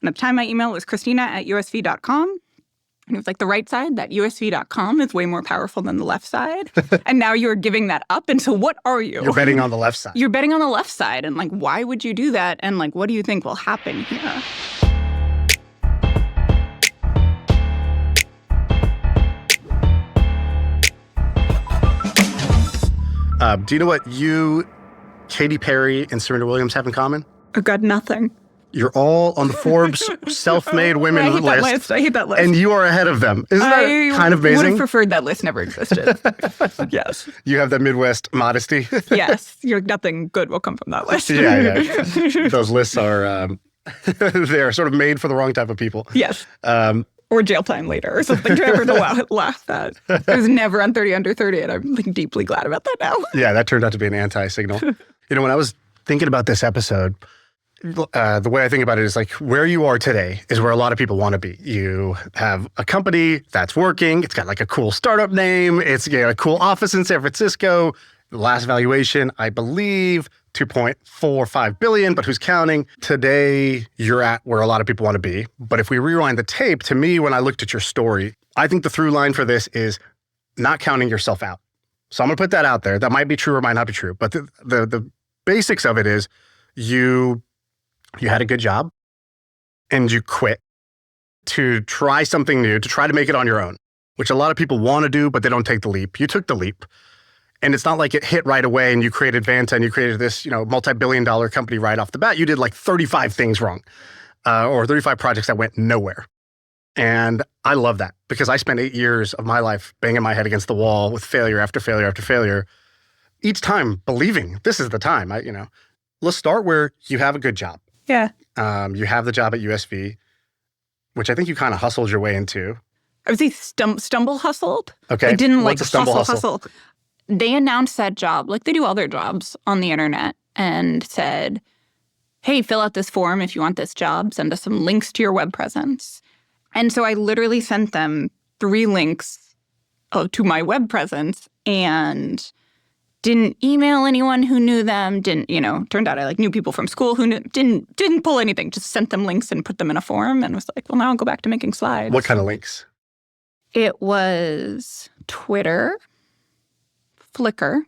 And at the time, my email was Christina@usv.com. And it was like the right side, that usv.com is way more powerful than the left side. And now you're giving that up. And so what are you? You're betting on the left side. You're betting on the left side. And like, why would you do that? And like, what do you think will happen here? Do you know what you, Katy Perry, and Serena Williams have in common? Oh, God, nothing. You're all on the Forbes self-made women list. I hate that list. And you are ahead of them. Isn't that kind of amazing? I would have preferred that list never existed. Yes. You have that Midwest modesty. Yes. Nothing good will come from that list. Yeah. Those lists are, they're sort of made for the wrong type of people. Yes. Or jail time later or something to ever laugh at. I was never on 30 Under 30, and I'm like deeply glad about that now. Yeah, that turned out to be an anti-signal. When I was thinking about this episode, the way I think about it is like where you are today is where a lot of people want to be. You have a company that's working. It's got like a cool startup name. It's a cool office in San Francisco. The last valuation, I believe, $2.45 billion, but who's counting? Today, you're at where a lot of people want to be. But if we rewind the tape, to me, when I looked at your story, I think the through line for this is not counting yourself out. So I'm going to put that out there. That might be true or might not be true. But the basics of it is you had a good job and you quit to try something new, to try to make it on your own, which a lot of people want to do, but they don't take the leap. You took the leap. And it's not like it hit right away and you created Vanta and you created this, multi-billion-dollar company right off the bat. You did like 35 things wrong or 35 projects that went nowhere. And I love that because I spent 8 years of my life banging my head against the wall with failure after failure after failure, each time believing this is the time. Let's start where you have a good job. Yeah. You have the job at USV, which I think you kind of hustled your way into. I would say stumble hustled. Okay. I didn't What's a stumble hustle. They announced that job, like they do all their jobs on the internet, and said, hey, fill out this form if you want this job. Send us some links to your web presence. And so I literally sent them 3 links to my web presence and didn't email anyone who knew them. Turned out I knew people from school who didn't pull anything. Just sent them links and put them in a form and was like, well, now I'll go back to making slides. What kind of links? It was Twitter, Flickr,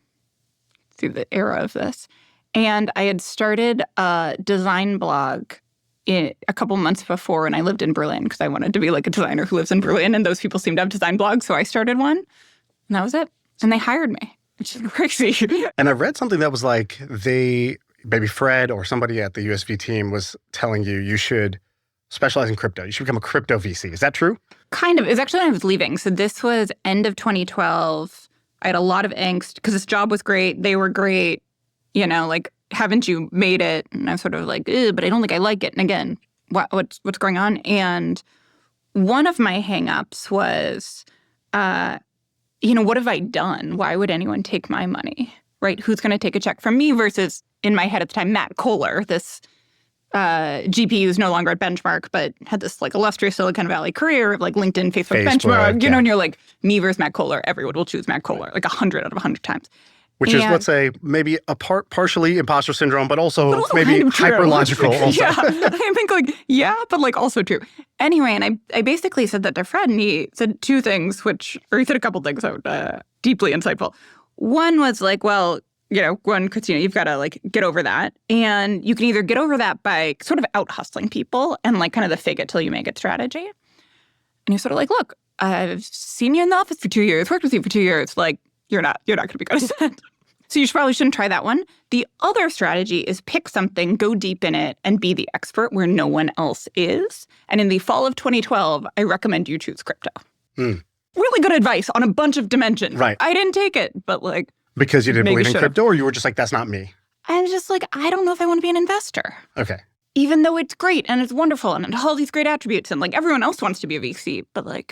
through the era of this. And I had started a design blog a couple months before when I lived in Berlin because I wanted to be like a designer who lives in Berlin, and those people seemed to have design blogs. So I started one, and that was it. And they hired me, which is crazy. And I read something that was like maybe Fred or somebody at the USV team was telling you should specialize in crypto. You should become a crypto VC. Is that true? Kind of. It was actually when I was leaving. So this was end of 2012. I had a lot of angst because this job was great. They were great. Haven't you made it? And I was sort of like, but I don't think I like it. And again, what's going on? And one of my hangups was, what have I done? Why would anyone take my money? Right? Who's going to take a check from me versus, in my head at the time, Matt Kohler, this GP who's no longer at Benchmark, but had this illustrious Silicon Valley career of LinkedIn, Facebook, Benchmark, and you're like, me versus Matt Kohler, everyone will choose Matt Kohler 100 out of 100 times. Which is, let's say, maybe partially imposter syndrome, but also maybe kind of hyperlogical also. Yeah, I think but also true. Anyway, and I basically said that to Fred, and he said 2 things, or he said a couple things that were deeply insightful. One was Christina, you've got to get over that. And you can either get over that by sort of out hustling people and kind of the fake it till you make it strategy. And you're sort of look, I've seen you in the office for 2 years, worked with you for 2 years. You're not going to be good at that. So you probably shouldn't try that one. The other strategy is pick something, go deep in it, and be the expert where no one else is. And in the fall of 2012, I recommend you choose crypto. Really good advice on a bunch of dimensions. Right. I didn't take it, but because you didn't believe in crypto, or you were just that's not me? I was just I don't know if I want to be an investor. Okay. Even though it's great and it's wonderful and it has all these great attributes and everyone else wants to be a VC, but I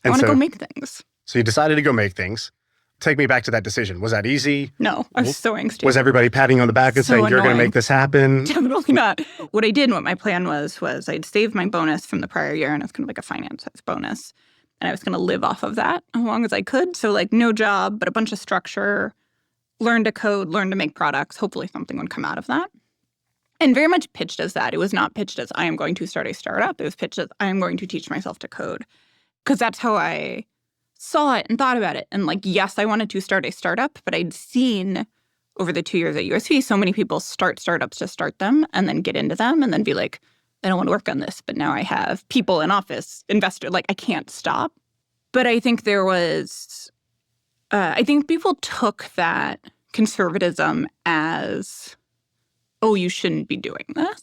want to go make things. So you decided to go make things. Take me back to that decision. Was that easy? No, I was so angsty. Was everybody patting you on the back and saying, you're going to make this happen? Definitely not. What I did, what my plan was I'd saved my bonus from the prior year, and it was kind of a finance bonus. And I was going to live off of that as long as I could. So no job, but a bunch of structure, learn to code, learn to make products. Hopefully something would come out of that. And very much pitched as that. It was not pitched as I am going to start a startup. It was pitched as I am going to teach myself to code. Because that's how I saw it and thought about it. And like, yes, I wanted to start a startup, but I'd seen over the 2 years at USV so many people start startups to start them and then get into them and then be like, I don't want to work on this. But now I have people in office, investor, like I can't stop. But I think there was, I think people took that conservatism as, oh, you shouldn't be doing this.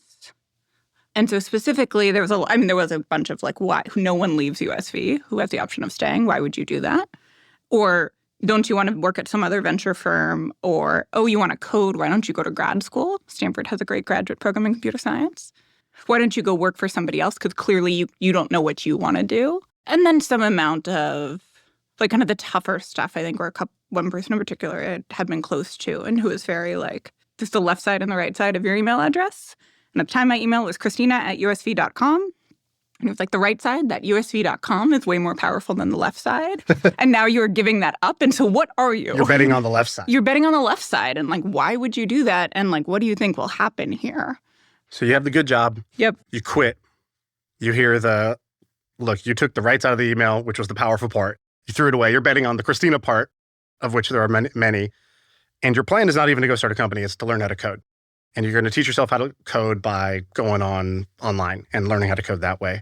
And so specifically, there was a bunch of like, why no one leaves USV who has the option of staying. Why would you do that? Or don't you want to work at some other venture firm? Or, oh, you want to code? Why don't you go to grad school? Stanford has a great graduate program in computer science. Why don't you go work for somebody else? Because clearly you don't know what you want to do. And then some amount of like kind of the tougher stuff, I think, where one person in particular I had been close to and who was very like, this is the left side and the right side of your email address. And at the time, my email was Christina@usv.com. And it was like the right side, that usv.com is way more powerful than the left side. And now you're giving that up. And so what are you? You're betting on the left side. You're betting on the left side. And like, why would you do that? And like, what do you think will happen here? So you have the good job. Yep. You quit. You hear look, you took the right side of the email, which was the powerful part. You threw it away. You're betting on the Christina part, of which there are many. And your plan is not even to go start a company. It's to learn how to code. And you're going to teach yourself how to code by going online and learning how to code that way.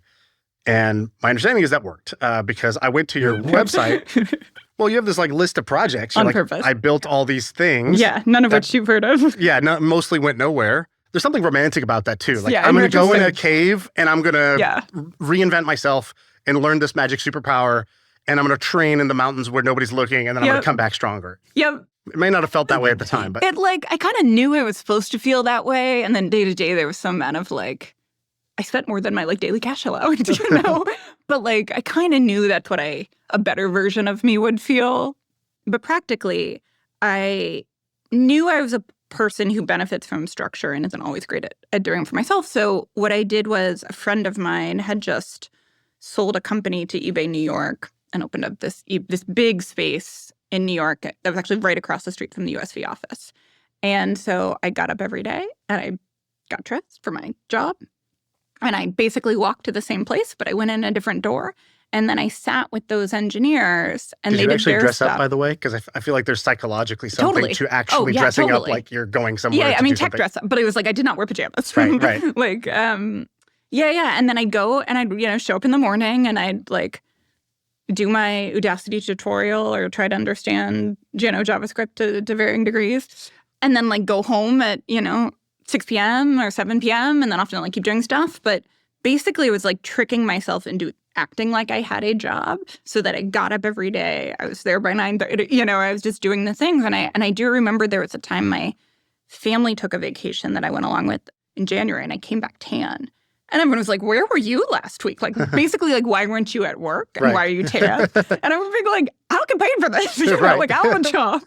And my understanding is that worked because I went to your website. Well, you have this like list of projects. You're On like, purpose. I built all these things. Yeah, none of which you've heard of. Yeah, mostly went nowhere. There's something romantic about that too. Like, Yeah, I'm and going to go you're in just a cave and I'm going to reinvent myself and learn this magic superpower. And I'm going to train in the mountains where nobody's looking. And then I'm going to come back stronger. Yep. It may not have felt that way at the time, but I kind of knew it was supposed to feel that way. And then day to day, there was some amount of like, I spent more than my like daily cash allowance, But like, I kind of knew that's what a better version of me would feel. But practically, I knew I was a person who benefits from structure and isn't always great at doing it for myself. So what I did was a friend of mine had just sold a company to eBay New York and opened up this big space in New York that was actually right across the street from the USV office. And so I got up every day and I got dressed for my job. And I basically walked to the same place, but I went in a different door. And then I sat with those engineers and they did their stuff. Did you actually dress up, by the way? Because I feel like there's psychologically something to actually dressing up like you're going somewhere. Yeah, I mean, tech dress up. But it was like I did not wear pajamas. Right. Like, yeah. And then I'd go and I'd, show up in the morning and I'd like do my Udacity tutorial or try to understand, JavaScript to varying degrees. And then like go home at, 6 p.m. or 7 p.m. and then often like keep doing stuff. But basically it was like tricking myself into acting like I had a job so that I got up every day. I was there by 9:30, I was just doing the things. And I do remember there was a time my family took a vacation that I went along with in January and I came back tan. And everyone was like, where were you last week? Like, basically, like, why weren't you at work? And why are you tan? And I was being like, I don't get paid for this. Like, I have a job.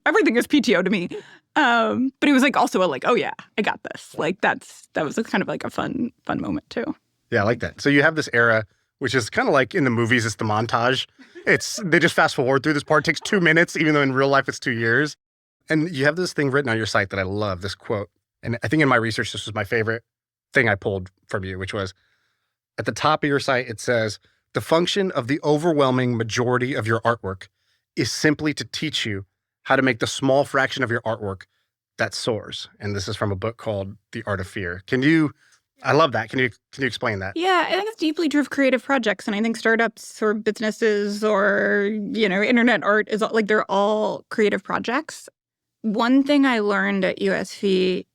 Everything is PTO to me. But it was like also like, oh, yeah, I got this. Like, that was kind of like a fun moment, too. Yeah, I like that. So you have this era, which is kind of like in the movies, it's the montage. They just fast forward through this part. It takes 2 minutes, even though in real life it's 2 years. And you have this thing written on your site that I love, this quote. And I think in my research, this was my favorite thing I pulled from you, which was at the top of your site, it says, the function of the overwhelming majority of your artwork is simply to teach you how to make the small fraction of your artwork that soars. And this is from a book called The Art of Fear. I love that. Can you explain that? Yeah, I think it's deeply true of creative projects. And I think startups or businesses or, internet art is like, they're all creative projects. One thing I learned at USV,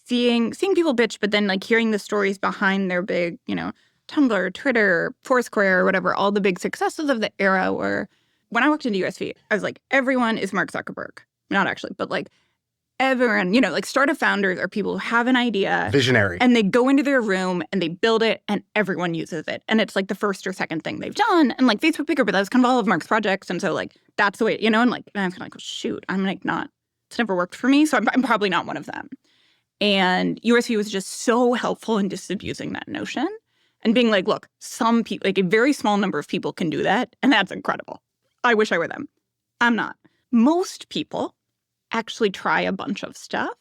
seeing people bitch, but then like hearing the stories behind their big, Tumblr, Twitter, Foursquare, or whatever, all the big successes of the era were, when I walked into USV, I was like, everyone is Mark Zuckerberg. Not actually, but like everyone, like startup founders are people who have an idea. Visionary. And they go into their room and they build it and everyone uses it. And it's like the first or second thing they've done. And like Facebook Bigger, but that was kind of all of Mark's projects. And so like, that's the way, and I was kind of like, oh, shoot, I'm like it's never worked for me. So I'm probably not one of them. And USV was just so helpful in disabusing that notion and being like, look, some people, like a very small number of people can do that. And that's incredible. I wish I were them. I'm not. Most people actually try a bunch of stuff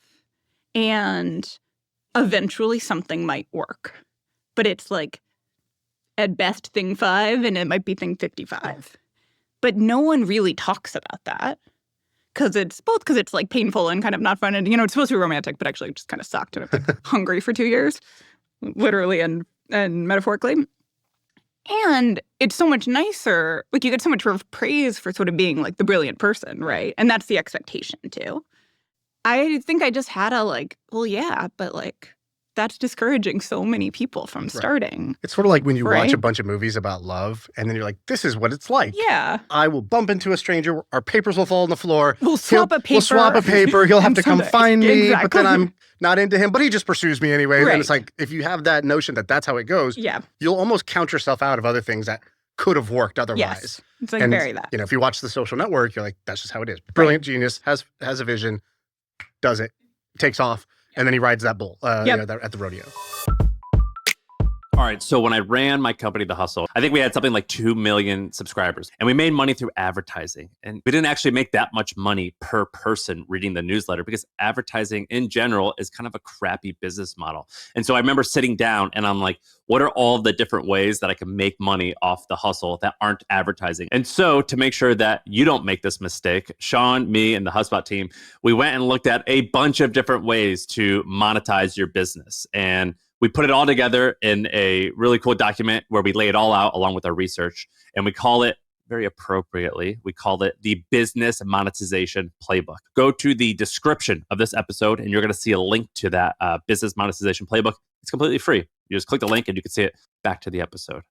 and eventually something might work. But it's like, at best, thing 5, and it might be thing 55. But no one really talks about that. Because it's like painful and kind of not fun. And, it's supposed to be romantic, but actually it just kind of sucked. And I've been hungry for 2 years, literally and metaphorically. And it's so much nicer. Like, you get so much praise for sort of being like the brilliant person, right? And that's the expectation too. I think I just had a like, well, yeah, but like, that's discouraging so many people from starting. Right. It's sort of like when you watch a bunch of movies about love, and then you're like, this is what it's like. Yeah. I will bump into a stranger. Our papers will fall on the floor. We'll swap a paper. He'll have to come find me, exactly. but then I'm not into him. But he just pursues me anyway. Right. And it's like, if you have that notion that that's how it goes, you'll almost count yourself out of other things that could have worked otherwise. Yes. It's like very that. If you watch The Social Network, you're like, that's just how it is. Brilliant genius, has a vision, does it, takes off. And then he rides that bull at the rodeo. All right, so when I ran my company, The Hustle, I think we had something like 2 million subscribers. And we made money through advertising. And we didn't actually make that much money per person reading the newsletter because advertising in general is kind of a crappy business model. And so I remember sitting down and I'm like, what are all the different ways that I can make money off The Hustle that aren't advertising? And so to make sure that you don't make this mistake, Shaan, me, and the HubSpot team, we went and looked at a bunch of different ways to monetize your business. And we put it all together in a really cool document where we lay it all out along with our research. And we call it, very appropriately, we call it the Business Monetization Playbook. Go to the description of this episode and you're going to see a link to that Business Monetization Playbook. It's completely free. You just click the link and you can see it. Back to the episode.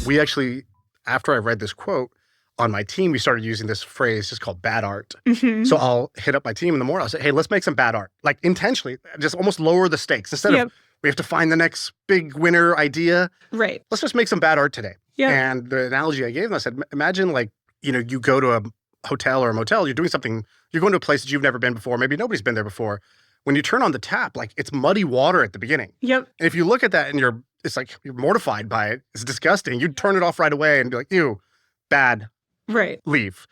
We actually, after I read this quote, on my team, we started using this phrase just called bad art. Mm-hmm. So I'll hit up my team in the morning. I'll say, hey, let's make some bad art. Like intentionally, just almost lower the stakes. Instead of we have to find the next big winner idea. Right. Let's just make some bad art today. Yeah. And the analogy I gave them, I said, imagine like, you go to a hotel or a motel, you're doing something, you're going to a place that you've never been before. Maybe nobody's been there before. When you turn on the tap, like it's muddy water at the beginning. Yep. And if you look at that and you're mortified by it, it's disgusting. You'd turn it off right away and be like, ew, bad. Right. Leave.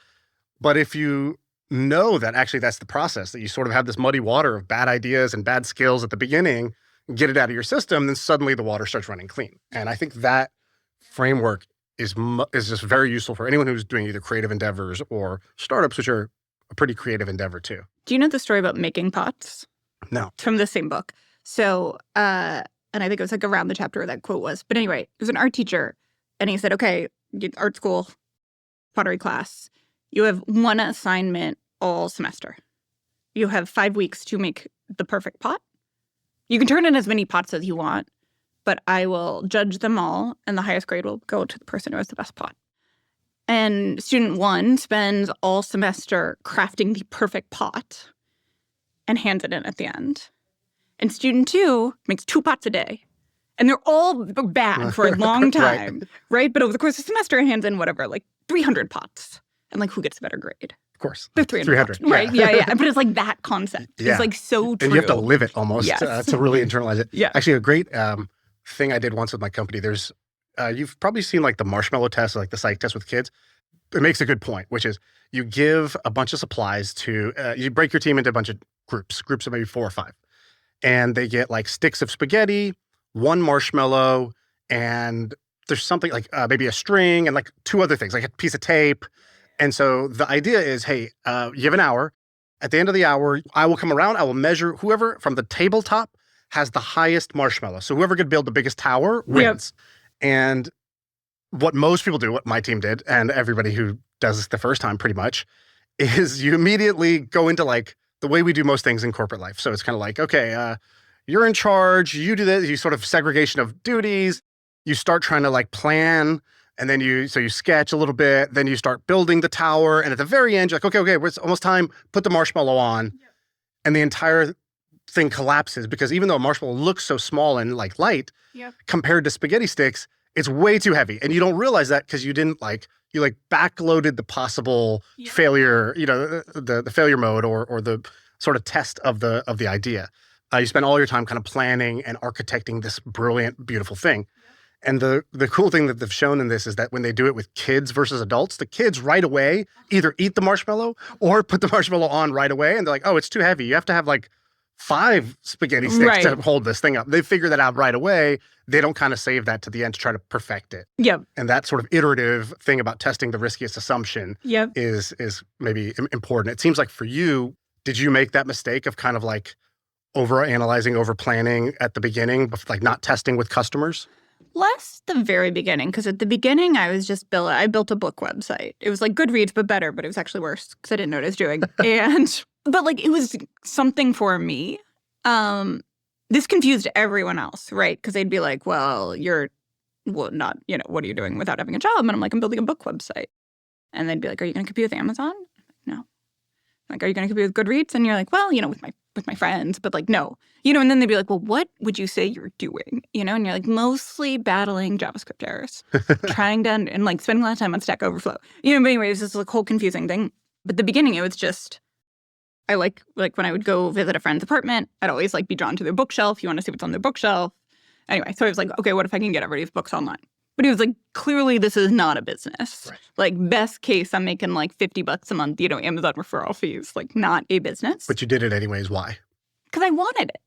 But if you know that actually that's the process, that you sort of have this muddy water of bad ideas and bad skills at the beginning, get it out of your system, then suddenly the water starts running clean. And I think that framework is just very useful for anyone who's doing either creative endeavors or startups, which are a pretty creative endeavor too. Do you know the story about making pots? No. It's from the same book. So, and I think it was like around the chapter where that quote was. But anyway, it was an art teacher. And he said, okay, art school, pottery class, you have one assignment all semester. You have 5 weeks to make the perfect pot. You can turn in as many pots as you want, but I will judge them all, and the highest grade will go to the person who has the best pot. And student 1 spends all semester crafting the perfect pot and hands it in at the end. And student 2 makes 2 pots a day. And they're all bad for a long time, right? But over the course of the semester, it hands in whatever, like 300 pots. And like, who gets a better grade? Of course. The 300. Right, yeah. But it's like that concept. Yeah. It's like so true. And you have to live it almost to really internalize it. Yeah. Actually, a great thing I did once with my company, there's, you've probably seen like the marshmallow test, like the psych test with kids. It makes a good point, which is you give a bunch of supplies to, you break your team into a bunch of groups of maybe 4 or 5. And they get like sticks of spaghetti, 1 marshmallow, and there's something like maybe a string and like 2 other things, like a piece of tape. And so the idea is, hey, you have an hour. At the end of the hour, I will come around. I will measure whoever from the tabletop has the highest marshmallow. So whoever could build the biggest tower wins. Yep. And what most people do, what my team did, and everybody who does this the first time pretty much, is you immediately go into like the way we do most things in corporate life. So it's kind of like, okay, you're in charge. You do this. You sort of segregation of duties. You start trying to like plan. And then you sketch a little bit, then you start building the tower. And at the very end, you're like, okay, it's almost time, put the marshmallow on. Yep. And the entire thing collapses because even though a marshmallow looks so small and like light, compared to spaghetti sticks, it's way too heavy. And you don't realize that because you didn't you backloaded the possible failure, the failure mode or the sort of test of the idea. You spend all your time kind of planning and architecting this brilliant, beautiful thing. And the cool thing that they've shown in this is that when they do it with kids versus adults, the kids right away either eat the marshmallow or put the marshmallow on right away. And they're like, oh, it's too heavy. You have to have like 5 spaghetti sticks to Right. hold this thing up. They figure that out right away. They don't kind of save that to the end to try to perfect it. Yep. And that sort of iterative thing about testing the riskiest assumption Yep. is maybe important. It seems like for you, did you make that mistake of kind of like over-analyzing, over-planning at the beginning, like not testing with customers? Less the very beginning, because at the beginning I was just I built a book website. It was like Goodreads, but better, but it was actually worse because I didn't know what I was doing. But like it was something for me. This confused everyone else, right? Because they'd be like, well, you're not, what are you doing without having a job? And I'm like, I'm building a book website. And they'd be like, are you going to compete with Amazon? No. Like, are you going to compete with Goodreads? And you're like, well, with my friends, but like, no. And then they'd be like, well, what would you say you're doing? And you're like, mostly battling JavaScript errors, trying to, and like spending a lot of time on Stack Overflow. But anyway, it was this like whole confusing thing. But the beginning, it was just, I like when I would go visit a friend's apartment, I'd always like be drawn to their bookshelf. You want to see what's on their bookshelf. Anyway, so I was like, okay, what if I can get everybody's books online? But it was like, clearly this is not a business. Right. Like best case, I'm making like $50 a month, Amazon referral fees, like not a business. But you did it anyways. Why? Because I wanted it.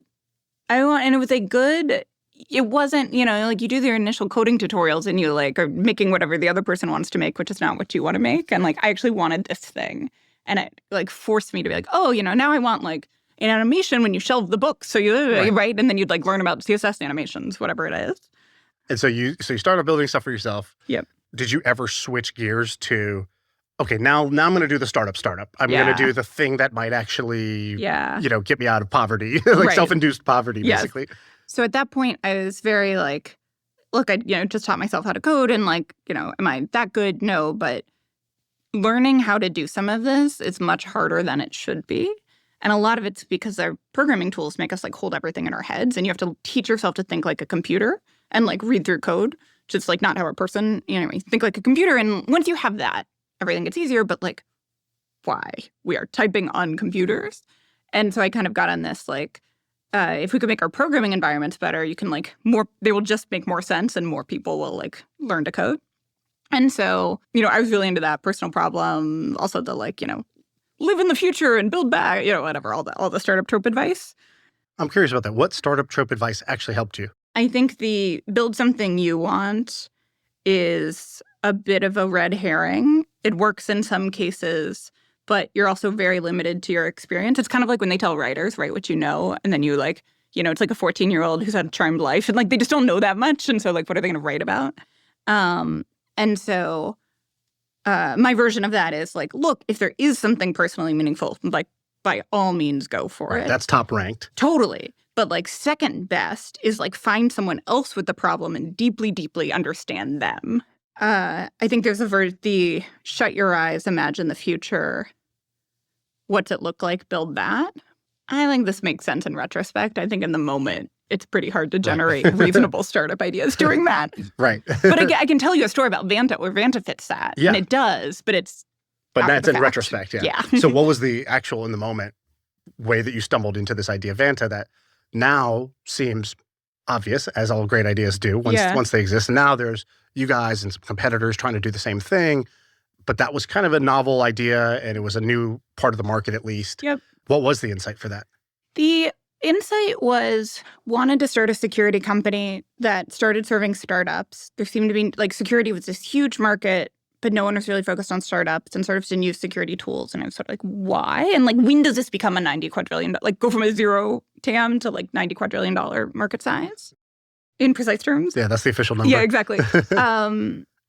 And it was it wasn't, like you do your initial coding tutorials and you like are making whatever the other person wants to make, which is not what you want to make. And like, I actually wanted this thing. And it like forced me to be like, oh, now I want like an animation when you shelve the book. So you right. And then you'd like learn about CSS animations, whatever it is. And so you started building stuff for yourself. Yep. Did you ever switch gears to, okay, now I'm going to do the startup. I'm going to do the thing that might actually, get me out of poverty, like self-induced poverty, basically. So at that point, I was very like, look, I just taught myself how to code and like, am I that good? No, but learning how to do some of this is much harder than it should be. And a lot of it's because our programming tools make us like hold everything in our heads, and you have to teach yourself to think like a computer and like read through code, just like not how a person, think like a computer. And once you have that, everything gets easier. But like, why? We are typing on computers. And so I kind of got on this like, if we could make our programming environments better, you can like they will just make more sense and more people will like learn to code. And so, I was really into that personal problem, also the like, live in the future and build back, whatever, all the startup trope advice. I'm curious about that. What startup trope advice actually helped you? I think the build something you want is a bit of a red herring. It works in some cases, but you're also very limited to your experience. It's kind of like when they tell writers, write what you know, and then you like, it's like a 14-year-old who's had a charmed life, and like they just don't know that much, and so like, what are they going to write about? And so my version of that is like, look, if there is something personally meaningful, like by all means go for it. That's top ranked. Totally. But like second best is like find someone else with the problem and deeply, deeply understand them. I think there's the shut your eyes, imagine the future. What's it look like? Build that. I think this makes sense in retrospect. I think in the moment, it's pretty hard to generate reasonable startup ideas doing that. Right. But I can tell you a story about Vanta where Vanta fits that. Yeah. And it does, but it's But after that's the in fact. retrospect, yeah. Yeah. So what was the actual, in the moment, way that you stumbled into this idea of Vanta that now seems obvious, as all great ideas do once they exist? And now there's you guys and some competitors trying to do the same thing. But that was kind of a novel idea, and it was a new part of the market at least. Yep. What was the insight for that? The insight was wanted to start a security company that started serving startups. There seemed to be like security was this huge market, but no one was really focused on startups, and startups didn't use security tools. And I was sort of like, why? And like, when does this become a $90 quadrillion, like go from a zero TAM to like $90 quadrillion market size in precise terms? Yeah, that's the official number. Yeah, exactly.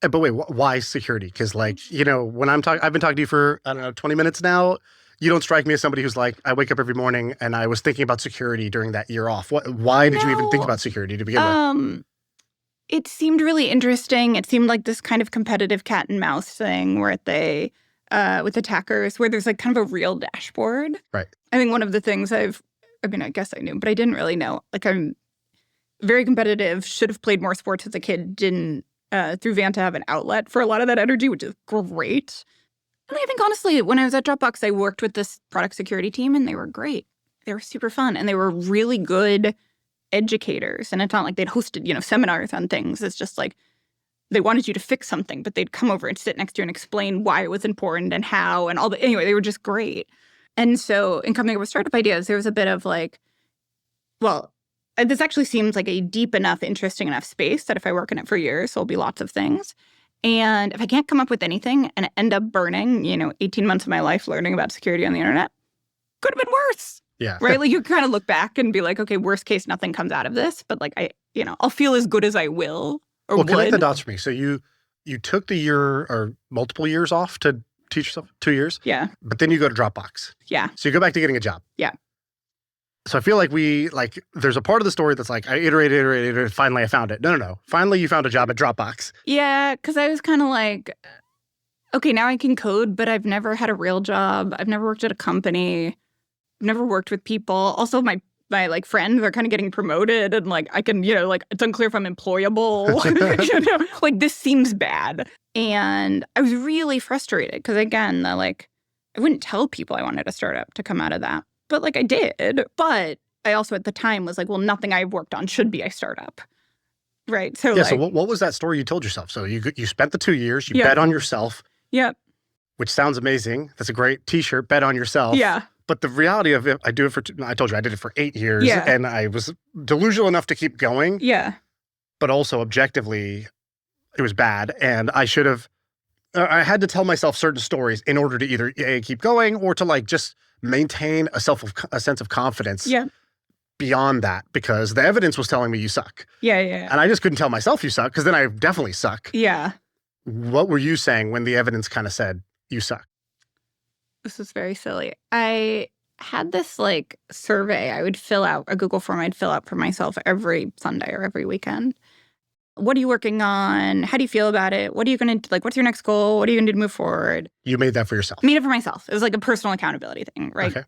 But wait, why security? Because like, when I've been talking to you for, 20 minutes now. You don't strike me as somebody who's like, I wake up every morning and I was thinking about security during that year off. Why did you even think about security to begin with? It seemed really interesting. It seemed like this kind of competitive cat and mouse thing where they, with attackers, where there's like kind of a real dashboard. Right. I think one of the things I guess I knew, but I didn't really know. Like I'm very competitive, should have played more sports as a kid, didn't, through Vanta have an outlet for a lot of that energy, which is great. And I think, honestly, when I was at Dropbox, I worked with this product security team, and they were great. They were super fun, and they were really good educators. And it's not like they'd hosted, seminars on things. It's just like they wanted you to fix something, but they'd come over and sit next to you and explain why it was important and how and all the. Anyway, they were just great. And so in coming up with startup ideas, there was a bit of like, well, this actually seems like a deep enough, interesting enough space that if I work in it for years, there'll be lots of things. And if I can't come up with anything and end up burning, 18 months of my life learning about security on the internet, could have been worse. Yeah. Right? Like you kind of look back and be like, okay, worst case, nothing comes out of this. But like I'll feel as good as I will or Well, would. connect the dots for me. So you took the year or multiple years off to teach yourself, 2 years. Yeah. But then you go to Dropbox. Yeah. So you go back to getting a job. Yeah. So I feel like there's a part of the story that's like, I iterated, finally I found it. No. Finally you found a job at Dropbox. Yeah, because I was kind of like, okay, now I can code, but I've never had a real job. I've never worked at a company. I've never worked with people. Also, my like friends are kind of getting promoted and like I can, like it's unclear if I'm employable. Like this seems bad. And I was really frustrated because again, I wouldn't tell people I wanted a startup to come out of that. But like I did. But I also at the time was like, well, nothing I've worked on should be a startup. Right. So yeah. So what was that story you told yourself? So you spent the 2 years, you bet on yourself. Yep. Which sounds amazing. That's a great t-shirt, bet on yourself. Yeah. But the reality of it, I told you I did it for 8 years. Yeah. And I was delusional enough to keep going. Yeah. But also objectively, it was bad. And I had to tell myself certain stories in order to either A, keep going or to like just maintain a sense of confidence beyond that, because the evidence was telling me you suck. Yeah. And I just couldn't tell myself you suck because then I definitely suck. Yeah. What were you saying when the evidence kind of said you suck? This is very silly. I had this like survey I would fill out, a Google form I'd fill out for myself every Sunday or every weekend. What are you working on? How do you feel about it? What are you going to, what's your next goal? What are you going to do to move forward? You made that for yourself? I made it for myself. It was like a personal accountability thing, right? Okay.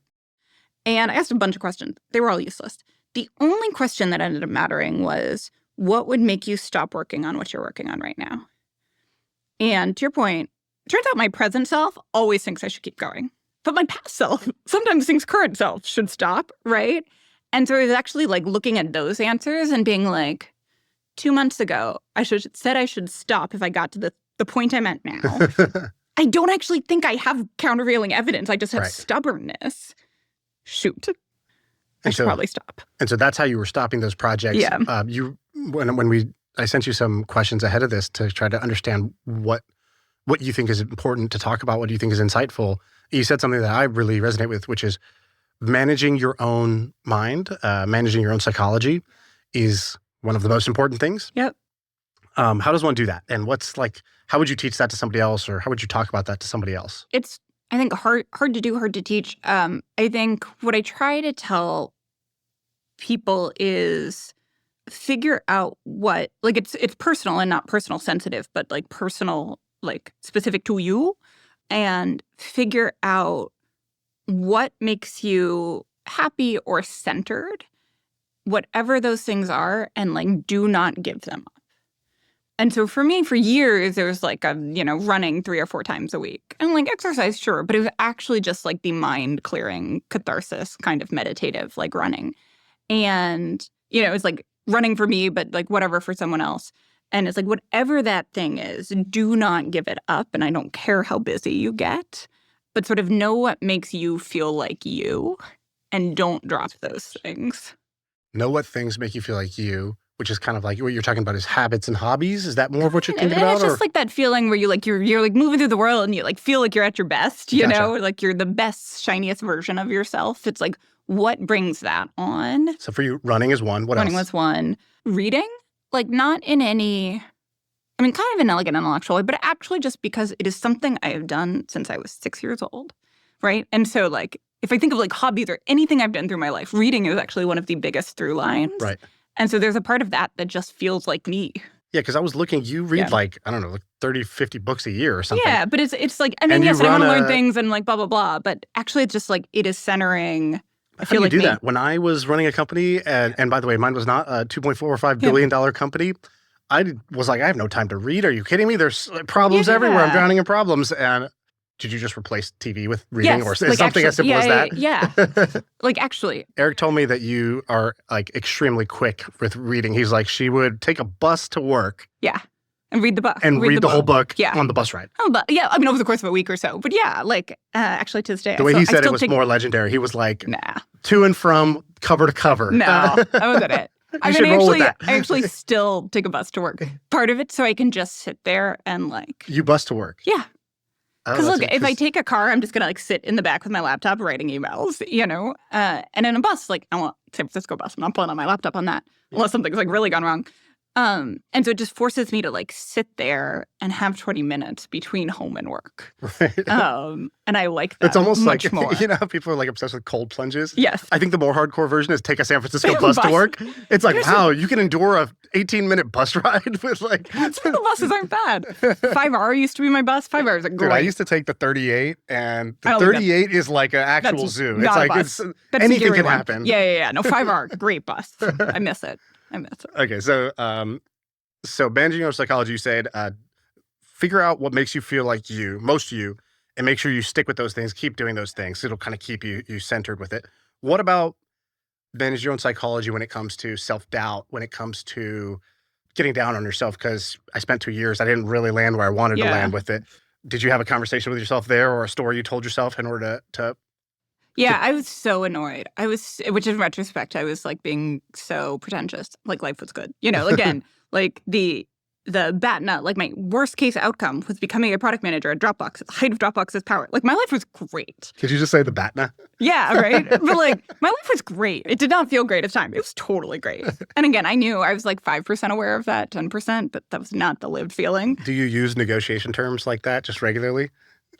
And I asked a bunch of questions. They were all useless. The only question that ended up mattering was, what would make you stop working on what you're working on right now? And to your point, turns out my present self always thinks I should keep going. But my past self sometimes thinks current self should stop, right? And so I was actually like looking at those answers and being like, 2 months ago, I said I should stop if I got to the point I'm at now. I don't actually think I have countervailing evidence. I just have stubbornness. Shoot. I should probably stop. And so that's how you were stopping those projects. Yeah. I sent you some questions ahead of this to try to understand what you think is important to talk about, what you think is insightful. You said something that I really resonate with, which is managing your own mind, managing your own psychology is one of the most important things. Yep. How does one do that? And how would you teach that to somebody else, or how would you talk about that to somebody else? It's, I think, hard to do, hard to teach. I think what I try to tell people is figure out what, it's personal and not personal sensitive, but personal, specific to you, and figure out what makes you happy or centered, whatever those things are, and do not give them up. And so for me, for years, it was running 3 or 4 times a week. And exercise, sure, but it was actually just the mind clearing catharsis, kind of meditative, running. And, it was running for me, but whatever for someone else. And it's whatever that thing is, do not give it up. And I don't care how busy you get, but sort of know what makes you feel like you, and don't drop those things. Know what things make you feel like you, which is kind of what you're talking about is habits and hobbies. Is that more of what you're thinking about? It's just that feeling where you're moving through the world and you feel like you're at your best, you know, you're the best, shiniest version of yourself. It's what brings that on? So for you, running is one. What else? Running was one. Reading, not in any, kind of in an intellectual way, but actually just because it is something I have done since I was 6 years old, right? And so if I think of hobbies or anything I've done through my life, reading is actually one of the biggest through lines. Right. And so there's a part of that just feels like me. Yeah, because I was looking, you read 30, 50 books a year or something. Yeah, but it's yes, I want to learn things and blah, blah, blah. But actually it's just it is centering. How do you do that? When I was running a company, and by the way, mine was not a $2.4 or $5 billion company, I was I have no time to read. Are you kidding me? There's problems everywhere. I'm drowning in problems. And did you just replace TV with reading, or something actually, as simple as that? Yeah. Actually. Eric told me that you are extremely quick with reading. He's she would take a bus to work. Yeah. And read the book. And read the whole book on the bus ride. Yeah, over the course of a week or so. But yeah, actually to this day. The way he said it was more legendary. He was nah. To and from cover to cover. No, that wasn't it. I should mean, roll with I that. actually still take a bus to work. Part of it so I can just sit there and like, You bus to work. yeah. Oh, Because that's look, if I interesting. take a car, I'm just gonna like sit in the back with my laptop writing emails, you know. And in a bus, like I want San Francisco bus, I'm not pulling on my laptop on that unless something's like really gone wrong. And so it just forces me to like sit there and have 20 minutes between home and work. Right. And I like that. It's almost much like, more. you know how people are like obsessed with cold plunges? Yes. I think the more hardcore version is take a San Francisco bus to Bus. work. It's like, There's wow, you can endure a 18-minute bus ride with like... Some of the buses aren't bad. 5R used to be my bus. 5R is a great. Dude, I used to take the 38, and I the don't think 38 is like an actual that's zoo. not It's a like bus. it's That's a anything Gary can one. happen. Yeah. No, 5R, great bus. I miss it. Okay, so managing your psychology, you said figure out what makes you feel like most you, and make sure you stick with those things, keep doing those things. It'll kind of keep you centered with it. What about manage your own psychology when it comes to self-doubt, when it comes to getting down on yourself? Because I spent 2 years, I didn't really land where I wanted to land with it. Did you have a conversation with yourself there, or a story you told yourself in order to Yeah, I was so annoyed. Which in retrospect, I was like being so pretentious. Like life was good. You know, again, like the BATNA, like my worst case outcome was becoming a product manager at Dropbox at the height of Dropbox's power. Like my life was great. Could you just say the BATNA? Yeah, right? But like my life was great. It did not feel great at the time. It was totally great. And again, I knew I was like 5% aware of that, 10%, but that was not the lived feeling. Do you use negotiation terms like that just regularly?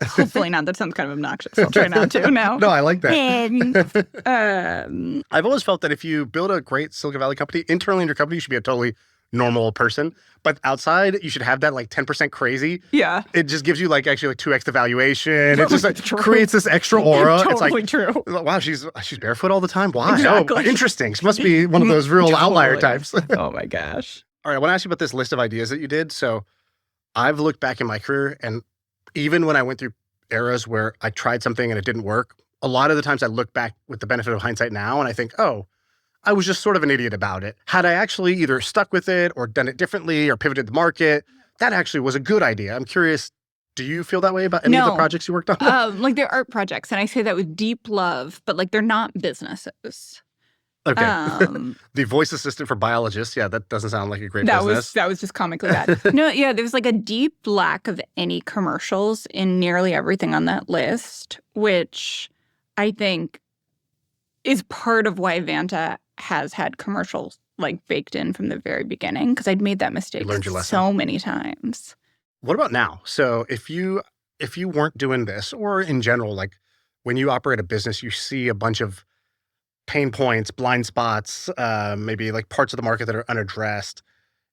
Hopefully not. That sounds kind of obnoxious. I'll try not to now. No, I like that. And, I've always felt that if you build a great Silicon Valley company, internally in your company, you should be a totally normal person. But outside, you should have that like 10% crazy. yeah. It just gives you like actually like 2x the valuation. It Totally just like true. creates this extra aura. It's Totally like, true. wow, she's barefoot all the time. Why? Exactly. Oh, interesting. She must be one of those real outlier Totally. types. Oh my gosh. All right, I want to ask you about this list of ideas that you did. So I've looked back in my career, and even when I went through eras where I tried something and it didn't work, a lot of the times I look back with the benefit of hindsight now and I think, oh, I was just sort of an idiot about it. Had I actually either stuck with it or done it differently or pivoted the market, that actually was a good idea. I'm curious, do you feel that way about any of the No. projects you worked on? Like they're art projects, and I say that with deep love, but like they're not businesses. Okay. Um, The voice assistant for biologists. Yeah, that doesn't sound like a great that business. was just comically bad. No, yeah, there was like a deep lack of any commercials in nearly everything on that list, which I think is part of why Vanta has had commercials like baked in from the very beginning, because I'd made that mistake learned your lesson. so many times. What about now? So if you weren't doing this, or in general, like when you operate a business, you see a bunch of pain points, blind spots, maybe like parts of the market that are unaddressed.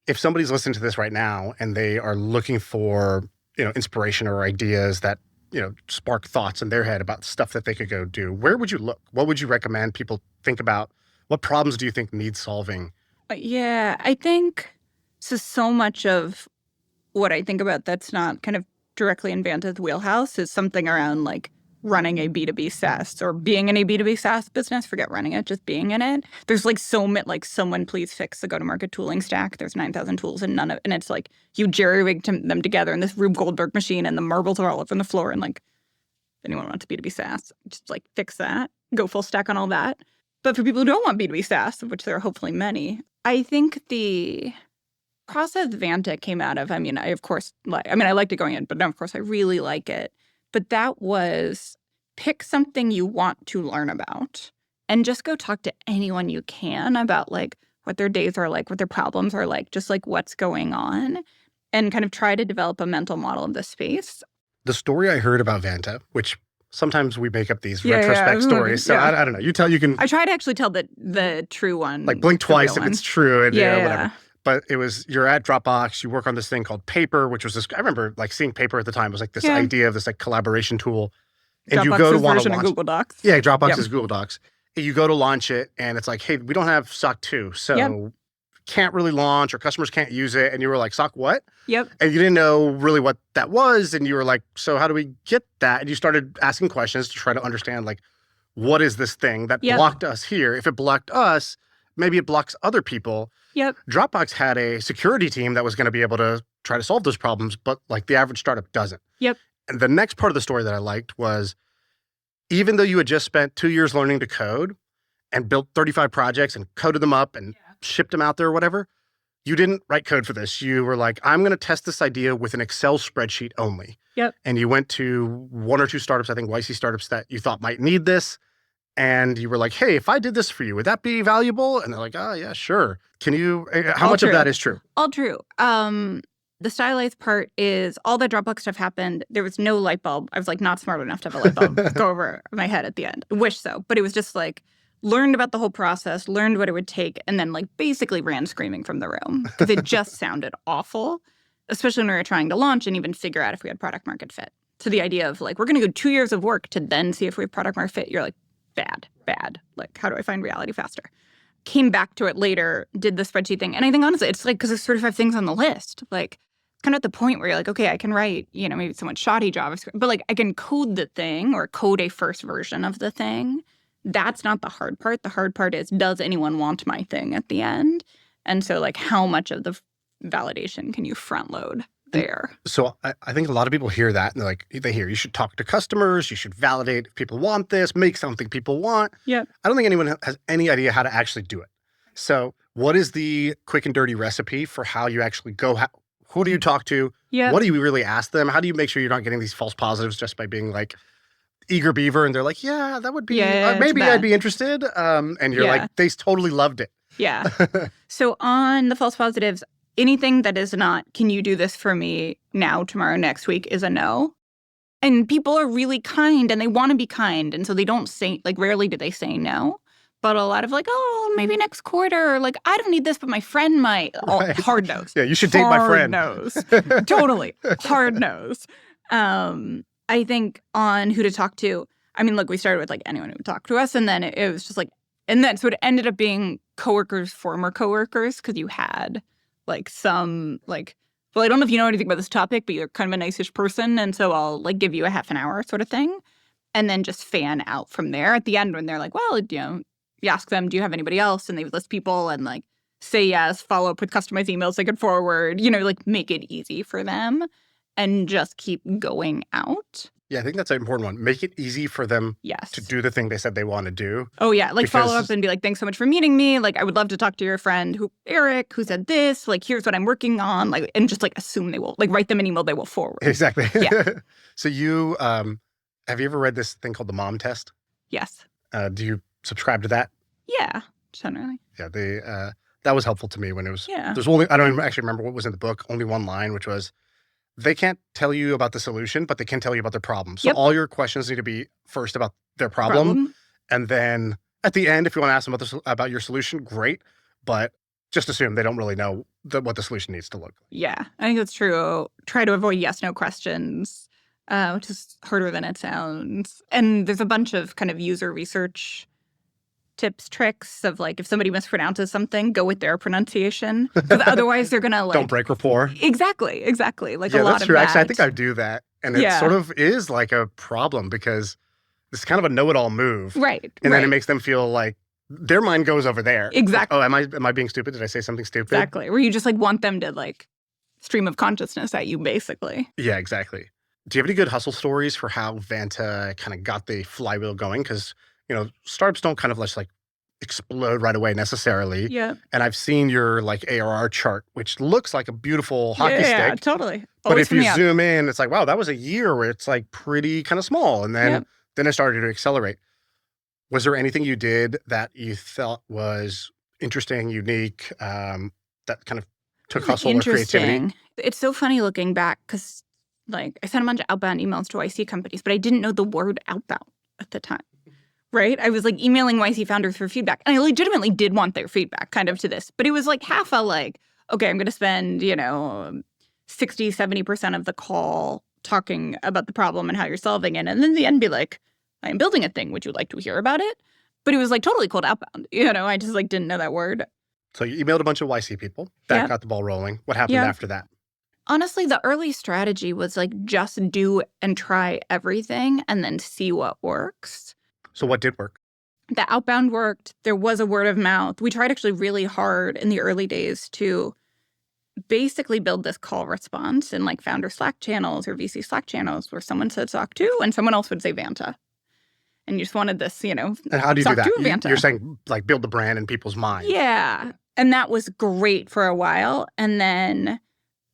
If somebody's listening to this right now and they are looking for, inspiration or ideas that, spark thoughts in their head about stuff that they could go do, where would you look? What would you recommend people think about? What problems do you think need solving? Yeah, I think so much of what I think about that's not kind of directly in Vanta's wheelhouse is something around like running a B2B SaaS or being in a B2B SaaS business. Forget running it, just being in it. There's like so many, like someone please fix the go-to-market tooling stack. There's 9,000 tools and and it's like you jerry-rigged them together in this Rube Goldberg machine and the marbles are all over the floor and like if anyone wants B2B SaaS, just like fix that, go full stack on all that. But for people who don't want B2B SaaS, of which there are hopefully many, I think the process Vanta came out of, I liked it going in, but now of course I really like it. But that was pick something you want to learn about and just go talk to anyone you can about like what their days are like, what their problems are like, just like what's going on and kind of try to develop a mental model of the space. The story I heard about Vanta, which sometimes we make up these retrospect stories. So I don't know. You can. I try to actually tell the true one. Like blink twice if it's true and whatever. But it was, you're at Dropbox, you work on this thing called Paper, which was this, I remember like seeing Paper at the time was like this idea of this like collaboration tool. And you go to want to launch Google Docs. Yeah, Dropbox is Google Docs. And you go to launch it and it's like, hey, we don't have SOC 2, so can't really launch or customers can't use it. And you were like, SOC what? Yep. And you didn't know really what that was. And you were like, so how do we get that? And you started asking questions to try to understand like, what is this thing that blocked us here? If it blocked us, maybe it blocks other people. Yep. Dropbox had a security team that was going to be able to try to solve those problems, but like the average startup doesn't. Yep. And the next part of the story that I liked was, even though you had just spent 2 years learning to code and built 35 projects and coded them up and shipped them out there or whatever. You didn't write code for this. You were like, I'm going to test this idea with an Excel spreadsheet only. Yep. And you went to 1 or 2 startups, I think YC startups that you thought might need this. And you were like, hey, if I did this for you, would that be valuable? And they're like, oh, yeah, sure. Can you, how All much true. of that is true? All true. The stylized part is all the Dropbox stuff happened. There was no light bulb. I was like not smart enough to have a light bulb go over my head at the end. I wish so. But it was just like learned about the whole process, learned what it would take, and then like basically ran screaming from the room because it just sounded awful, especially when we were trying to launch and even figure out if we had product market fit. So the idea of like, we're going to go 2 years of work to then see if we have product market fit, you're like, bad. Like, how do I find reality faster? Came back to it later, did the spreadsheet thing. And I think honestly, it's like, because there's 35 things on the list, like kind of at the point where you're like, okay, I can write, maybe somewhat shoddy JavaScript, but like I can code the thing or code a first version of the thing. That's not the hard part. The hard part is, does anyone want my thing at the end? And so like, how much of the validation can you front load there? So I think a lot of people hear that and they're like, they hear you should talk to customers, you should validate if people want this, make something people want. Yeah. I don't think anyone has any idea how to actually do it. So what is the quick and dirty recipe for how you actually go? Who do you talk to? Yeah. What do you really ask them? How do you make sure you're not getting these false positives just by being like eager beaver and they're like, yeah, that would be, maybe I'd be interested. And you're like, they totally loved it. Yeah. So on the false positives, anything that is not, can you do this for me now, tomorrow, next week is a no. And people are really kind and they want to be kind. And so they don't say, like rarely do they say no. But a lot of like, oh, maybe next quarter. Or like, I don't need this, but my friend might. Oh, Right. hard nose. Yeah, you should date my friend. Hard nose. Totally. Hard nose. I think on who to talk to, I mean, look, we started with like anyone who would talk to us. And then it was just like, and then so it ended up being coworkers, former coworkers, because you had like some like, well, I don't know if you know anything about this topic, but you're kind of a nice-ish person. And so I'll like give you a half an hour sort of thing. And then just fan out from there at the end when they're like, well, you ask them, do you have anybody else? And they would list people and like say yes, follow up with customized emails they could forward, like make it easy for them and just keep going out. Yeah, I think that's an important one. Make it easy for them Yes. to do the thing they said they want to do. Oh, yeah. Like follow Because- up and be like, thanks so much for meeting me. Like, I would love to talk to your friend Eric, who said this. Like, here's what I'm working on. Like, and just like assume they will, like write them an email they will forward. Exactly. Yeah. So you, have you ever read this thing called the mom test? Yes. Do you subscribe to that? Yeah. Generally. Yeah, that was helpful to me when it was, Yeah. there's only, I don't even actually remember what was in the book, only one line, which was, they can't tell you about the solution, but they can tell you about their problem. So Yep. all your questions need to be first about their problem. And then at the end, if you want to ask them about your solution, great. But just assume they don't really know what the solution needs to look like. Yeah. I think that's true. Try to avoid yes/no questions, which is harder than it sounds. And there's a bunch of kind of user research tips, tricks of like, if somebody mispronounces something, go with their pronunciation. Because otherwise they're going to like... Don't break rapport. Exactly. Like Yeah, a lot that's of true. that. Actually, I think I do that. And it Yeah. sort of is like a problem because it's kind of a know-it-all move. Right. And then it makes them feel like their mind goes over there. Exactly. Like, oh, am I being stupid? Did I say something stupid? Exactly. Where you just like want them to like stream of consciousness at you, basically. Yeah, exactly. Do you have any good hustle stories for how Vanta kind of got the flywheel going? Because, startups don't kind of just like explode right away necessarily. Yeah. And I've seen your like ARR chart, which looks like a beautiful hockey Yeah, stick. totally. But Always if you for me up. zoom in, it's like, wow, that was a year where it's like pretty kind of small. And then, Yep. then it started to accelerate. Was there anything you did that you thought was interesting, unique, that kind of took hustle or creativity? Interesting. It's so funny looking back because like I sent a bunch of outbound emails to YC companies, but I didn't know the word outbound at the time. Right? I was like emailing YC founders for feedback. And I legitimately did want their feedback kind of to this. But it was like half a like, okay, I'm going to spend, 60, 70% of the call talking about the problem and how you're solving it. And then the end be like, I'm building a thing. Would you like to hear about it? But it was like totally cold outbound. I just like didn't know that word. So you emailed a bunch of YC people. That got the ball rolling. What happened after that? Honestly, the early strategy was like just do and try everything and then see what works. So what did work? The outbound worked. There was a word of mouth. We tried actually really hard in the early days to basically build this call response in like founder Slack channels or VC Slack channels where someone said SOC 2 and someone else would say Vanta. and you just wanted this, And how do you do SOC that? 2 Vanta. You're saying like build the brand in people's minds. Yeah. And that was great for a while. And then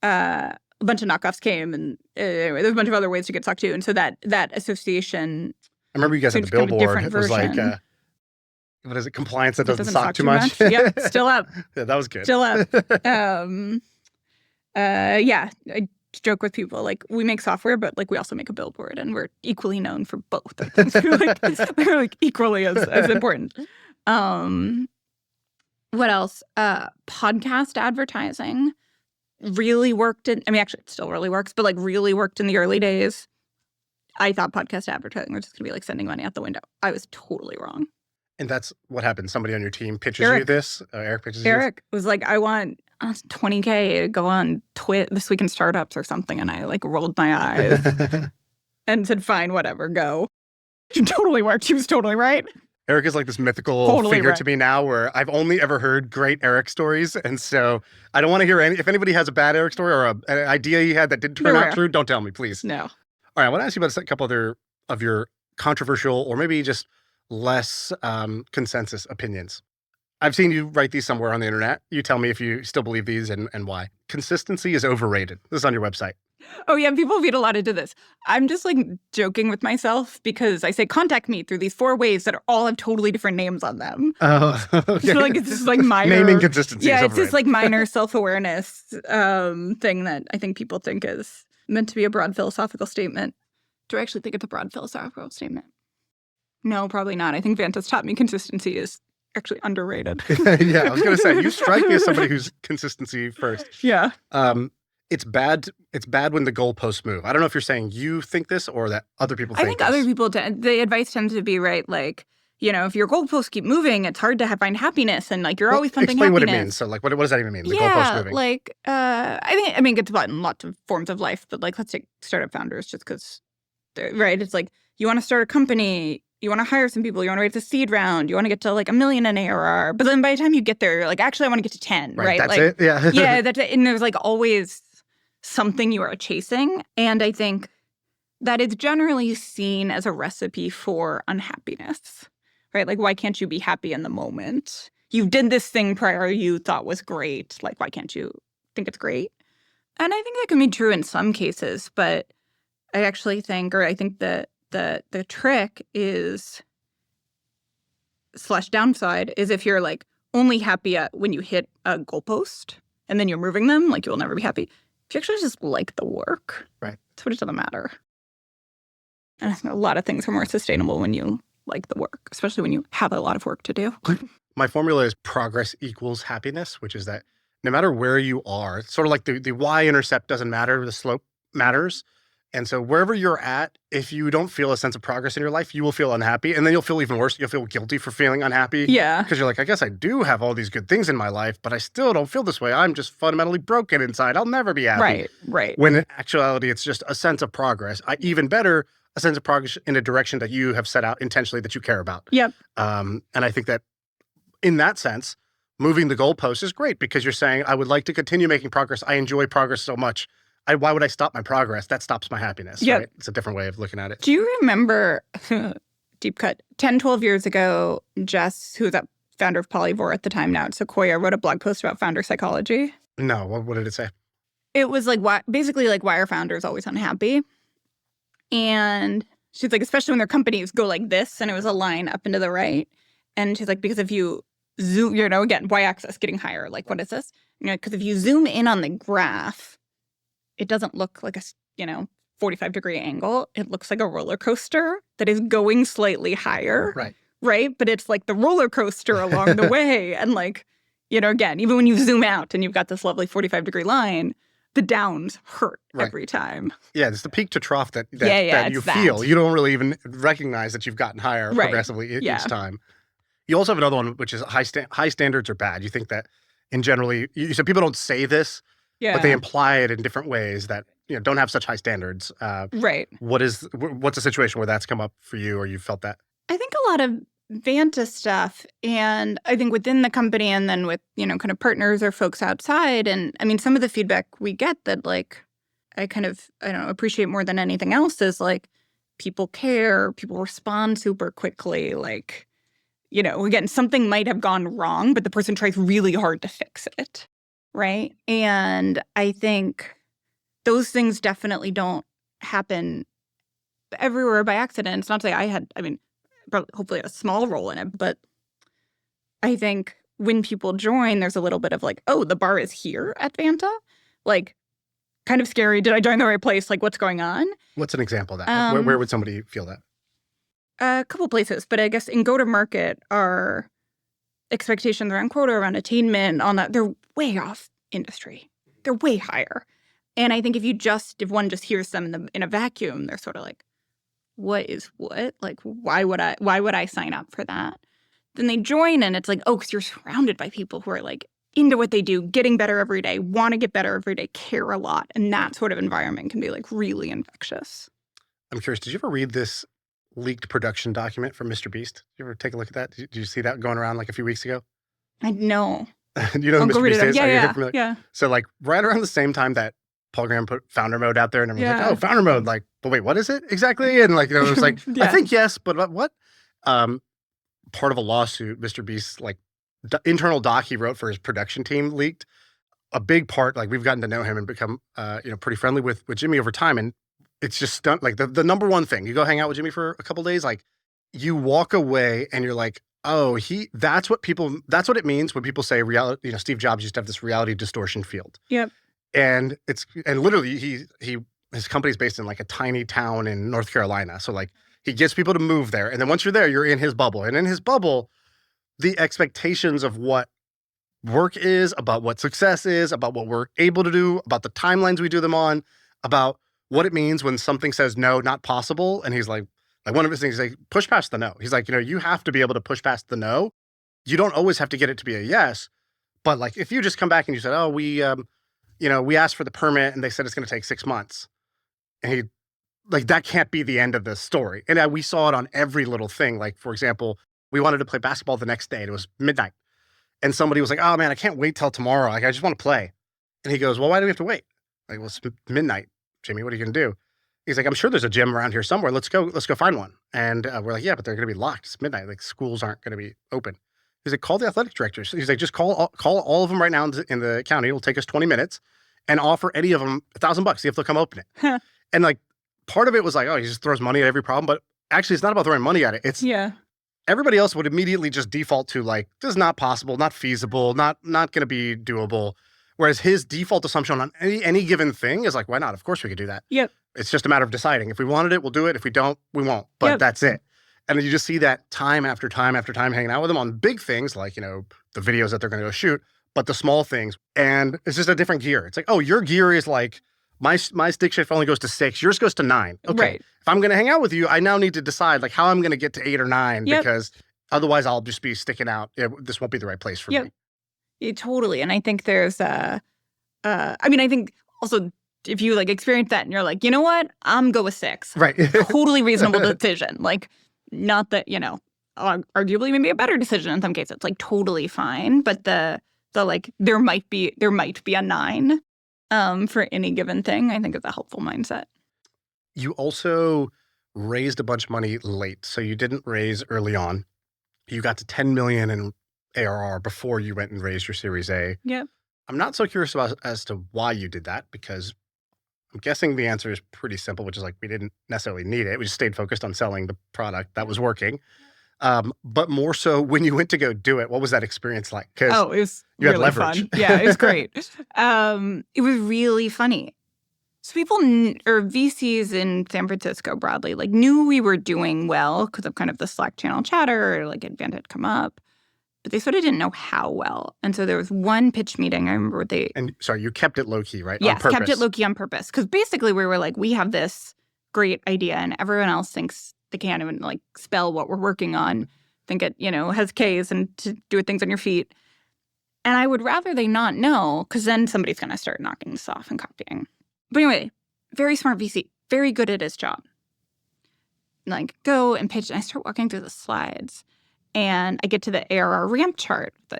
a bunch of knockoffs came, and anyway, there's a bunch of other ways to get SOC 2. And so that association. I remember you guys at the Kind of a billboard. different It was like, version. what is it? Compliance that doesn't Doesn't suck too much. Yep, still up. Yeah, that was good. Still up. Yeah, I joke with people like we make software, but like we also make a billboard, and we're equally known for both. I think they're like equally as important. What else? Podcast advertising really worked actually it still really works, but like really worked in the early days. I thought podcast advertising was just gonna be like sending money out the window. I was totally wrong. And that's what happened. Somebody on your team pitches you Eric. this. Eric pitches you. Eric was like, I want $20K to go on This Week in Startups or something. And I like rolled my eyes and said, fine, whatever, go. It totally worked. She was totally right. Eric is like this mythical Totally figure right. to me now where I've only ever heard great Eric stories. And so I don't want to hear if anybody has a bad Eric story or an idea he had that didn't turn They're out rare. true, don't tell me, please. No. All right, I want to ask you about a couple other of your controversial or maybe just less consensus opinions. I've seen you write these somewhere on the internet. You tell me if you still believe these and why. Consistency is overrated. This is on your website. Oh, yeah. People feed a lot into this. I'm just like joking with myself because I say contact me through these 4 ways that all have totally different names on them. Oh, okay. So like it's just like minor naming consistency. Yeah, is it's this overrated. like minor self-awareness thing that I think people think is meant to be a broad philosophical statement. Do I actually think it's a broad philosophical statement? No, probably not. I think Vanta's taught me consistency is actually underrated. Yeah, I was going to say, you strike me as somebody who's consistency first. Yeah. It's bad when the goalposts move. I don't know if you're saying you think this or that other people think I think this. other people, the advice tends to be, right, like, if your goalposts keep moving, it's hard to find happiness, and like you're always pumping explain happiness. what it means. So like, what does that even mean? The Yeah, goalposts moving. like, I mean, it's about in lots of forms of life, but like, let's take startup founders just because, right, it's like, you want to start a company, you want to hire some people, you want to raise a seed round, you want to get to like $1 million in ARR, but then by the time you get there, you're like, actually, I want to get to 10, right? That's like, it? Yeah. yeah, that's it. And there's like always something you are chasing. And I think that is generally seen as a recipe for unhappiness, right? Like, why can't you be happy in the moment? You did this thing prior you thought was great. Like, why can't you think it's great? And I think that can be true in some cases, but I actually think, or I think that the trick is / downside is if you're like only happy when you hit a goalpost and then you're moving them, like you'll never be happy. If you actually just like the work, right? That's what it doesn't matter. And I think a lot of things are more sustainable when you like the work, especially when you have a lot of work to do. My formula is progress equals happiness, which is that no matter where you are, it's sort of like the y-intercept doesn't matter, the slope matters. And so wherever you're at, if you don't feel a sense of progress in your life, you will feel unhappy. And then you'll feel even worse. You'll feel guilty for feeling unhappy. Yeah. Because you're like, I guess I do have all these good things in my life, but I still don't feel this way. I'm just fundamentally broken inside. I'll never be happy. Right. When in actuality, it's just a sense of progress. Even better, a sense of progress in a direction that you have set out intentionally that you care about. Yep. And I think that in that sense, moving the goalpost is great because you're saying, I would like to continue making progress. I enjoy progress so much. Why would I stop my progress? That stops my happiness. Yep. Right? It's a different way of looking at it. Do you remember, deep cut, 10, 12 years ago, Jess, who was a founder of Polyvore at the time now at Sequoia, wrote a blog post about founder psychology? No, what did it say? It was like, basically like, why are founders always unhappy? And she's like, especially when their companies go like this, and it was a line up and to the right. And she's like, because if you zoom, again, y-axis getting higher, like, what is this? Because if you zoom in on the graph, it doesn't look like a, 45-degree angle. It looks like a roller coaster that is going slightly higher. Right? But it's like the roller coaster along the way. And like, again, even when you zoom out and you've got this lovely 45-degree line, the downs hurt every time. Yeah, it's the peak to trough that you it's feel. that. You don't really even recognize that you've gotten higher progressively each time. You also have another one, which is high standards are bad. You think that in generally, you said people don't say this, but they imply it in different ways that don't have such high standards. Right. What's a situation where that's come up for you or you felt that? I think a lot of Vanta stuff, and I think within the company and then with, kind of partners or folks outside. And I mean, some of the feedback we get that like, I kind of, appreciate more than anything else is like, people care, people respond super quickly. Like, you know, again, something might have gone wrong, but the person tries really hard to fix it, right? And I think those things definitely don't happen everywhere by accident. It's not to say I mean, hopefully a small role in it, but I think when people join, there's a little bit of like, oh, the bar is here at Vanta. Like, kind of scary. Did I join the right place? Like, what's going on? What's an example of that? Where would somebody feel that? A couple places, but I guess in go-to-market, our expectations around quota, around attainment, on that, they're way off industry. They're way higher. And I think if one just hears them in a vacuum, they're sort of like, what is what? Like, why would I sign up for that? Then they join and it's like, oh, because you're surrounded by people who are like into what they do, getting better every day, want to get better every day, care a lot. And that sort of environment can be like really infectious. I'm curious, did you ever read this leaked production document from Mr. Beast? Did you ever take a look at that? Did you see that going around like a few weeks ago? I know. You know who Mr. Beast is? Yeah. So like right around the same time that Paul Graham put founder mode out there and everyone's like, oh, founder mode. Like, but wait, what is it exactly? And like, you know, it was like, I think yes, but what? Part of a lawsuit, Mr. Beast's like internal doc he wrote for his production team leaked. A big part, like we've gotten to know him and become, pretty friendly with Jimmy over time. And it's just like the number one thing. You go hang out with Jimmy for a couple days, like you walk away and you're like, oh, that's what it means when people say reality, Steve Jobs used to have this reality distortion field. Yep. And literally his company's based in like a tiny town in North Carolina. So like he gets people to move there. And then once you're there, you're in his bubble. And in his bubble, the expectations of what work is, about what success is, about what we're able to do, about the timelines we do them on, about what it means when something says no, not possible. And he's like one of his things is like, push past the no. He's like, you have to be able to push past the no. You don't always have to get it to be a yes. But like, if you just come back and you said, oh, we asked for the permit and they said it's going to take 6 months. And that can't be the end of the story. And we saw it on every little thing. Like, for example, we wanted to play basketball the next day and it was midnight. And somebody was like, oh man, I can't wait till tomorrow. Like, I just want to play. And he goes, well, why do we have to wait? Like, well, it's midnight, Jimmy, what are you going to do? He's like, I'm sure there's a gym around here somewhere. Let's go find one. And we're like, yeah, but they're going to be locked. It's midnight. Like, schools aren't going to be open. He's like, call the athletic directors. He's like, just call all of them right now in the county. It'll take us 20 minutes and offer any of them $1,000. See if they'll come open it. And like, part of it was like, oh, he just throws money at every problem. But actually, it's not about throwing money at it. It's everybody else would immediately just default to like, this is not possible, not feasible, not going to be doable. Whereas his default assumption on any given thing is like, why not? Of course we could do that. Yep. It's just a matter of deciding. If we wanted it, we'll do it. If we don't, we won't. But that's it. And then you just see that time after time after time hanging out with them on big things like, the videos that they're going to go shoot, but the small things. And it's just a different gear. It's like, oh, your gear is like, my stick shift only goes to 6. Yours goes to 9. Okay. Right. If I'm going to hang out with you, I now need to decide like how I'm going to get to 8 or 9 because otherwise I'll just be sticking out. This won't be the right place for me. Yeah, totally. And I think there's I think also if you like experience that and you're like, you know what, I'm go with 6. Right. Totally reasonable decision. Like, not that, arguably maybe a better decision in some cases. It's like totally fine. But the like there might be a 9 for any given thing, I think is a helpful mindset. You also raised a bunch of money late. So you didn't raise early on. You got to 10 million in ARR before you went and raised your Series A. Yep. I'm not so curious as to why you did that, because I'm guessing the answer is pretty simple, which is like we didn't necessarily need it. We just stayed focused on selling the product that was working. But more so when you went to go do it, what was that experience like? It was really fun. Yeah, it was great. It was really funny. So people or VCs in San Francisco broadly like knew we were doing well because of kind of the Slack channel chatter or like Vanta had come up, but they sort of didn't know how well. And so there was one pitch meeting. I remember sorry, you kept it low key, right? Yes, kept it low key on purpose because basically we were like, we have this great idea and everyone else thinks they can't even like spell what we're working on. Think it, has K's and to do things on your feet. And I would rather they not know because then somebody's going to start knocking this off and copying. But anyway, very smart VC, very good at his job. Like, go and pitch. And I start walking through the slides. And I get to the ARR ramp chart, the,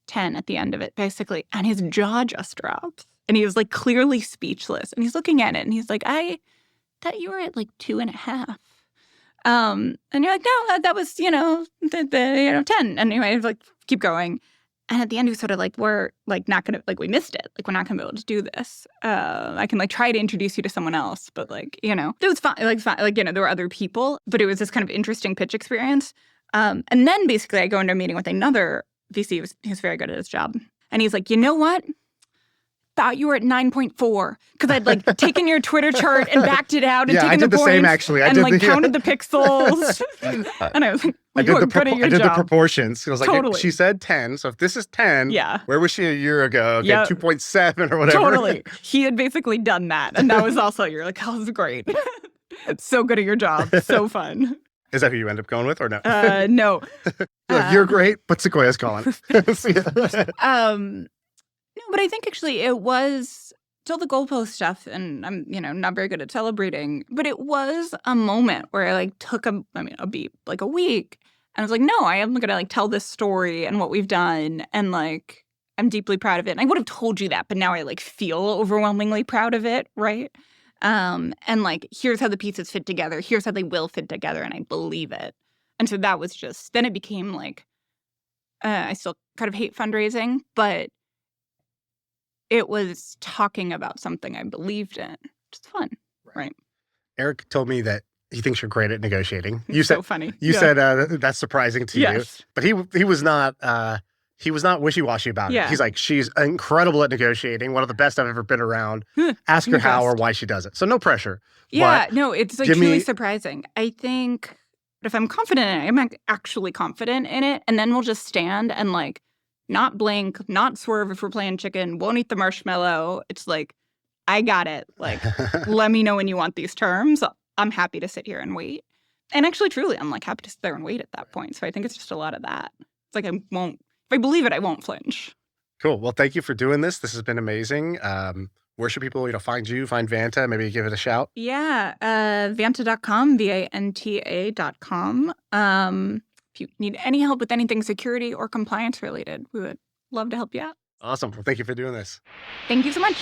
10 at the end of it, basically. And his jaw just drops. And he was, like, clearly speechless. And he's looking at it. And he's like, I thought you were at like 2.5. And you're like, no, that was, the 10. And anyway, like, keep going. And at the end, you sort of like, we're like not going to, like, we missed it. Like, we're not going to be able to do this. I can like try to introduce you to someone else, but like, it was fine. Like, there were other people, but it was this kind of interesting pitch experience. And then basically I go into a meeting with another VC who's very good at his job. And he's like, you know what? Thought you were at 9.4 because I'd like taken your Twitter chart and backed it out and Yeah, I taken did the the points same actually. and like counted the pixels. And I was like, I you are did good at your the job. proportions. I was like, Totally. she said 10. So if this is 10, Yeah. where was she a year ago? Okay, Yeah. 2.7 or whatever. Totally. He had basically done that. And that was also, you're like, oh, this is great. So good at your job. So fun. Is that who you end up going with or no? No. Look, you're great, but Sequoia's calling. No, but I think actually it was still the goalpost stuff, and I'm, not very good at celebrating, but it was a moment where I like took a beat, like a week, and I was like, no, I am going to like tell this story and what we've done, and like I'm deeply proud of it. And I would have told you that, but now I like feel overwhelmingly proud of it, right? And like, here's how the pieces fit together. Here's how they will fit together, and I believe it. And so that was just, then it became like, I still kind of hate fundraising, but it was talking about something I believed in. It's fun, right? Eric told me that he thinks you're great at negotiating. You So said funny. You Yeah. said that's surprising to you, Yes. but he was not wishy-washy about it. Yeah. He's like, she's incredible at negotiating, one of the best I've ever been around. Ask her how or why she does it. So no pressure. Yeah, But no, it's like give truly me- surprising. I think if I'm confident in it, I'm actually confident in it, and then we'll just stand and like not blink, not swerve if we're playing chicken, won't eat the marshmallow. It's like, I got it. Like, let me know when you want these terms. I'm happy to sit here and wait. And actually, truly, I'm like happy to sit there and wait at that point. So I think it's just a lot of that. It's like if I believe it, I won't flinch. Cool. Well, thank you for doing this. This has been amazing. Where should people, find you, find Vanta, maybe give it a shout? Yeah, Vanta.com, Vanta.com. If you need any help with anything security or compliance related, we would love to help you out. Awesome. Well, thank you for doing this. Thank you so much.